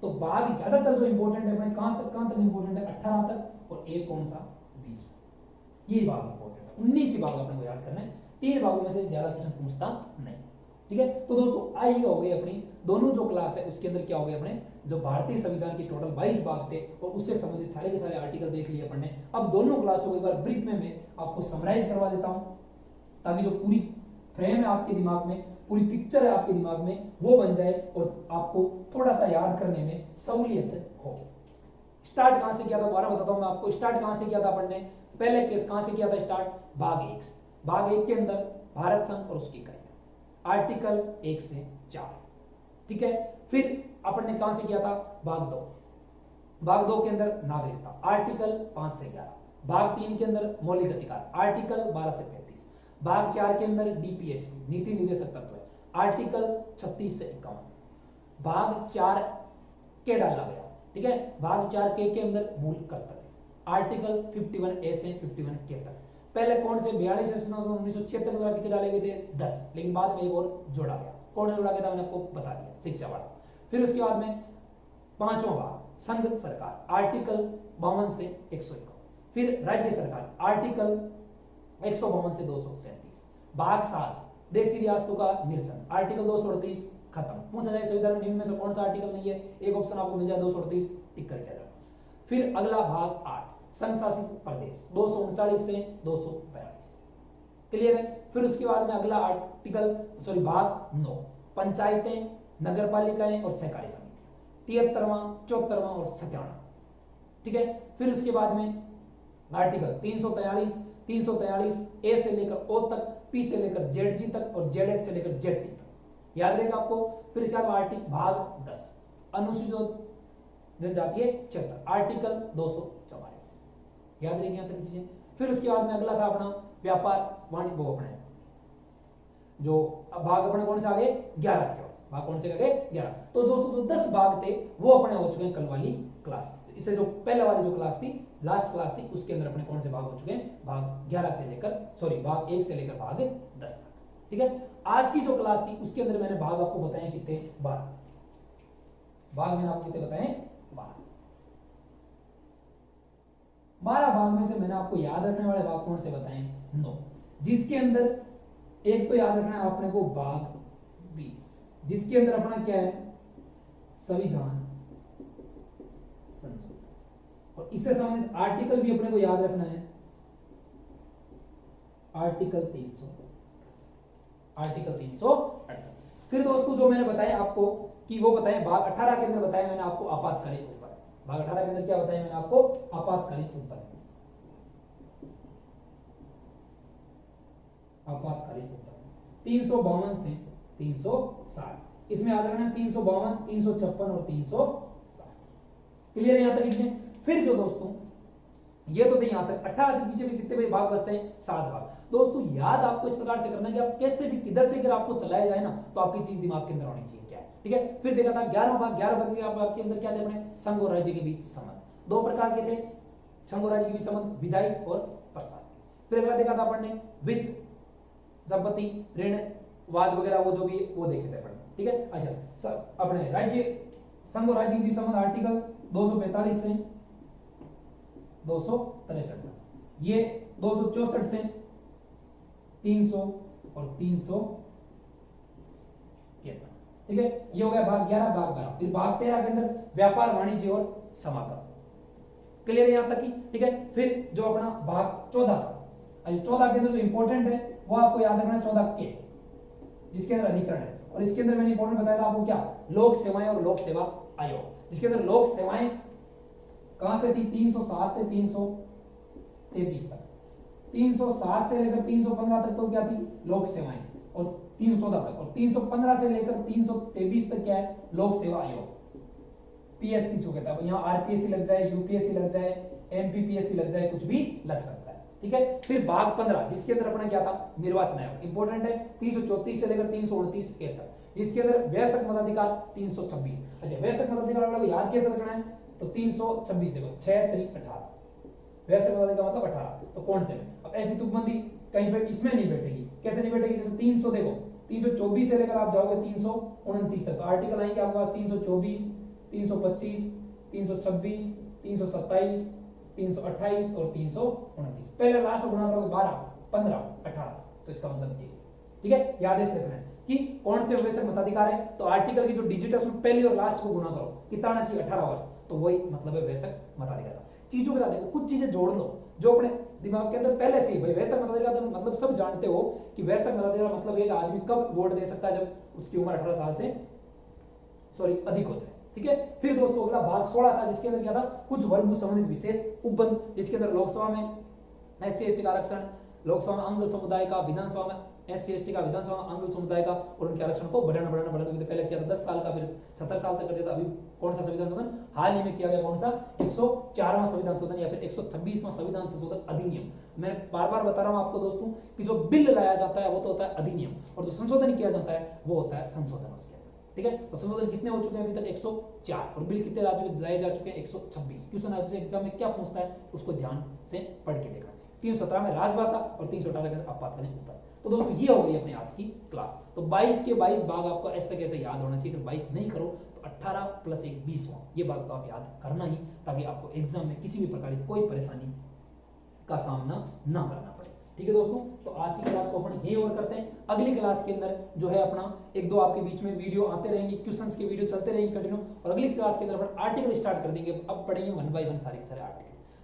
तो भाग ज्यादातर जो इंपॉर्टेंट है अपने कहां तक इंपॉर्टेंट है? 18 तक। और एक कौन सा? 20। ये भाग इंपॉर्टेंट है। 19 ही भाग अपने को याद करना है। 3 भागों में से ज्यादा क्वेश्चन पूछता नहीं। ठीक है, तो दोस्तों आई हो गई अपनी दोनों जो क्लास है उसके अंदर क्या हो गया अपने जो भारतीय संविधान के टोटल 22 भाग थे और उससे संबंधित सारे के सारे आर्टिकल देख लिए अपन ने। अब दोनों क्लासों को एक बार ब्रीफ में मैं आपको समराइज करवा देता हूं, ताकि जो पूरी फ्रेम है आपके दिमाग में, पूरी पिक्चर है आपके दिमाग में, वो बन जाए और आपको थोड़ा सा याद करने में सहूलियत हो। स्टार्ट कहां से किया था? दोबारा बताता हूं मैं आपको। स्टार्ट कहां से किया था अपन ने? पहले केस कहां से किया था स्टार्ट? भाग 1। भाग 1 के अंदर भारत संघ और उसकी इकाई, आर्टिकल 1 से 4। ठीक है, फिर अपन ने कहां से किया था? भाग 2। भाग 2 के अंदर नागरिकता, आर्टिकल 5 से 11। भाग 3 के अंदर मौलिक अधिकार, आर्टिकल 12 से 35। भाग 4 के अंदर डीपीएससी, नीति निर्देशक तत्व, आर्टिकल 36 से 51। भाग 4 के डाला गया। ठीक है, भाग 4 के अंदर मूल कर्तव्य, आर्टिकल 51 ए से 51 के तक। पहले कौन से 42 संशोधन 1976 के द्वारा कितने डाले गए थे? 10, लेकिन बाद में एक और जोड़ा गया। कौन जोड़ा गया था मैंने आपको बता दिया, शिक्षा वाला। फिर उसके बाद में 5वां भाग संघ सरकार, आर्टिकल 52 से 151। फिर राज्य सरकार, आर्टिकल 152 से 237। भाग 7 देशी रियासतों का निरसन, आर्टिकल 238 खत्म। पूछा जाए संविधान में निम्न में से कौन सा आर्टिकल नहीं है? एक ऑप्शन आपको मिल जाए 238, टिक करके आ जाओ। फिर अगला भाग 8 संघ शासित प्रदेश, 239 से 242। क्लियर है? फिर उसके बाद में अगला भाग 9 पंचायतें, नगरपालिकाएं और सहकारी समितियां, 73वां, 74वां और 97। ठीक है, फिर उसके बाद में आर्टिकल 343 ए से लेकर ओ तक पी से लेकर जेड जी तक और जेड एच से लेकर जेड टी तक, याद रहेगा आपको। फिर इसके बाद आर्टिकल भाग 10 अनुसूचित जनजातीय क्षेत्र आर्टिकल 244, याद रहेगी यहां तक चीजें। फिर उसके बाद में अगला था अपना व्यापार वाणिज्य, वो अपने जो भाग अपने कौन से आ गए 11 के भाग, कौन से आ गए 11। तो दोस्तों जो 10 भाग थे वो अपने हो चुके हैं कल वाली क्लास, इससे जो पहले वाली जो क्लास थी लास्ट क्लास थी उसके अंदर अपने कौन से भाग हो चुके हैं, भाग 11 से लेकर भाग 1 से लेकर भाग 10 तक, ठीक है। आज की जो क्लास थी उसके अंदर मैंने भाग आपको बताए कितने 12 भाग, मैंने आपको कितने बताए 12 भाग में से मैंने आपको याद रखने वाले भाग कौन से बताए 9, जिसके अंदर एक तो याद रखना है आपने को भाग 20, जिसके अंदर अपना क्या है संविधान संशोधन, और इससे संबंधित आर्टिकल भी अपने को याद रखना है आर्टिकल 368। फिर दोस्तों जो मैंने बताया आपको कि वो बताया भाग 18 के अंदर बताया मैंने आपको आपातकालीन ऊपर, भाग 18 के अंदर क्या बताया मैंने आपको आपातकालीन ऊपर, आपातकालीन ऊपर 352 से 360, इसमें याद रखना 352, 356 और 360, क्लियर है यहां तक चीजें। फिर जो दोस्तों ये तो थे यहां तक, 18 से पीछे भी कितने भाग बचते हैं 7 भाग। दोस्तों याद आपको इस प्रकार से करना है कि आप कैसे भी किधर से अगर आपको चलाया जाए ना तो आपकी चीज दिमाग के अंदर होनी चाहिए क्या है, ठीक है। फिर देखा था 11 भाग, 11 भाग में आपके अंदर क्या थे अपने संघ और राज्य के बीच संबंध, 2 प्रकार के थे संघ और राज्य के बीच संबंध, विधायी और प्रशासनिक। फिर अगला देखा था अपन ने वित्त संपत्ति ऋण वाद वगैरह वो जो भी वो देखे थे अपन, ठीक है। अच्छा अपने राज्य संघ और राज्य के बीच संबंध आर्टिकल 245 से 263, ये 264 से 300 और 373, ठीक है। ये हो गया भाग 11 भाग 12। फिर भाग 13 के अंदर व्यापार वाणिज्य और समागम, क्लियर है यहां तक की, ठीक है। फिर जो अपना भाग 14 के अंदर जो इंपॉर्टेंट है वो आपको याद रखना है 14 के, जिसके अंदर अधिकरण है, और इसके अंदर मैंने इंपॉर्टेंट बताया था आपको क्या लोक सेवाएं और लोक सेवा आयोग, जिसके अंदर लोक सेवाएं कहां से थी 307 से 323 तक, 307 से लेकर 315 तक तो क्या थी लोक सेवाएं, और 314 तक, और 315 से लेकर 323 तक क्या है लोक सेवा आयोग, पीएससी जो कहता है, यहाँ आरपीएससी लग जाए, यूपीएससी लग जाए, एमपीपीएससी लग जाए, कुछ भी लग सकता है, ठीक है। फिर भाग 15 जिसके अंदर अपना क्या था निर्वाचन आयोग, इंपॉर्टेंट है 334 से लेकर 329 तक, जिसके अंदर वयस्क मताधिकार 326। अच्छा वयस्क मताधिकार वाला को याद कैसे रखना है तो 326 देखो 6 3 18, वयस्क मताधिकार मतलब 18, तो कौन से में अब ऐसी तुकबंदी कहीं पे इसमें नहीं बैठेगी, कैसे नहीं बैठेगी, जैसे 300 देखो 324 से लेकर आप जाओगे 329 तक, तो आर्टिकल आएंगे आपके पास 324 325 326 327 328 और 329, पहले लास्ट में गुणा करोगे 12 15 18, तो इसका मतलब ये, ठीक है। याद ऐसे रखना है कि कौन से वयस्क मताधिकार है, तो आर्टिकल की जो डिजिट है उसमें पहली और लास्ट को गुणा करो, कितना आना चाहिए 18 वर्ष, तो वही मतलब है वयस्क मताधिकार का। चीजों के साथ देखो कुछ चीजें जोड़ लो जो अपने दिमाग के अंदर पहले से ही, भाई वयस्क मताधिकार तो मतलब सब जानते हो कि वयस्क मताधिकार मतलब एक आदमी कब वोट दे सकता है जब उसकी उम्र 18 साल से अधिक हो जाए, ठीक है। फिर दोस्तों अगला भाग 16 था जिसके अंदर क्या था कुछ वर्ग संबंधित विशेष उपबंध, जिसके अंदर लोकसभा में एससी एसटी का आरक्षण, लोकसभा में अंग समुदाय का, विधानसभा में एससी एसटी का, विधानसभा में अंग समुदाय का, और उनके आरक्षण को बढ़ाना पहले किया था 10 साल का, फिर 70 साल तक कर दिया था। अभी कौन सा संविधान संशोधन हाल ही में किया गया, कौन सा 104वां संविधान संशोधन या फिर 126वां संविधान संशोधन अधिनियम। मैं बार बार बता रहा हूं आपको दोस्तों कि जो बिल लाया जाता है वो तो होता है अधिनियम, और जो संशोधन किया जाता है वो होता है संशोधन उसके, ठीक है। तो संशोधन कितने हो चुके हैं अभी तक 104, और बिल कितने लाए जा चुके हैं 126। क्वेश्चन आपसे एग्जाम में क्या पूछता है उसको ध्यान से पढ़ के देखना। 317 में राजभाषा और 318 के आपातकालीन ऊपर। तो दोस्तों ये हो गई अपने आज की क्लास। तो 22 के 22 भाग आपको ऐसे कैसे याद होना चाहिए, अगर 22 नहीं करो तो 18 + 1 20 ये भाग तो आप याद करना ही, ताकि आपको एग्जाम में किसी भी प्रकार की कोई परेशानी का सामना ना करना पड़े, ठीक है दोस्तों। तो आज की क्लास को अपन यही और करते हैं। अगली क्लास के अंदर जो है अपना 1-2 आपके बीच में वीडियो आते रहेंगे, क्वेश्चंस के वीडियो चलते रहेंगे कंटिन्यू, और अगली क्लास के अंदर अपन आर्टिकल स्टार्ट कर देंगे। अब पढ़ेंगे 1 बाय 1 सारे के सारे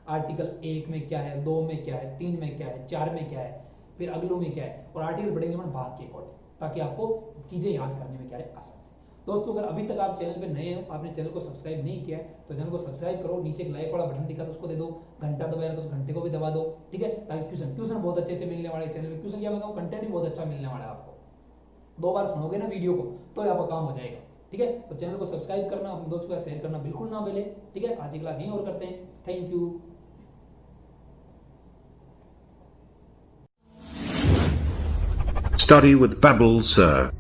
आर्टिकल 1 में क्या है, 2 में क्या है, 3 में क्या है, 4 में क्या है, फिर अगलों में क्या है, और आर्टिकल पढ़ेंगे अपन भाग के अकॉर्डिंग, ताकि आपको चीजें याद करने में क्या है आसान। दोस्तों अगर अभी तक आप चैनल पे नए हो, आपने चैनल को सब्सक्राइब नहीं किया है तो चैनल को सब्सक्राइब करो, नीचे एक लाइक वाला बटन दिखा तो उसको दे दो, घंटा दबाया तो उस घंटे को भी दबा दो, ठीक है, ताकि क्वेश्चन बहुत अच्छे मिलने वाले चैनल पे। क्वेश्चन क्या मैं कहूँ, कंटेंट भी बहुत अच्छा मिलने वाला है आपको। 2 बार सुनोगे ना वीडियो को तो आपका काम हो जाएगा, ठीक है। तो चैनल को सब्सक्राइब करना, अपने दोस्तों को शेयर करना बिल्कुल ना भूले, ठीक है। आज की क्लास यहीं और करते हैं। Thank you. Study with Babble Sir.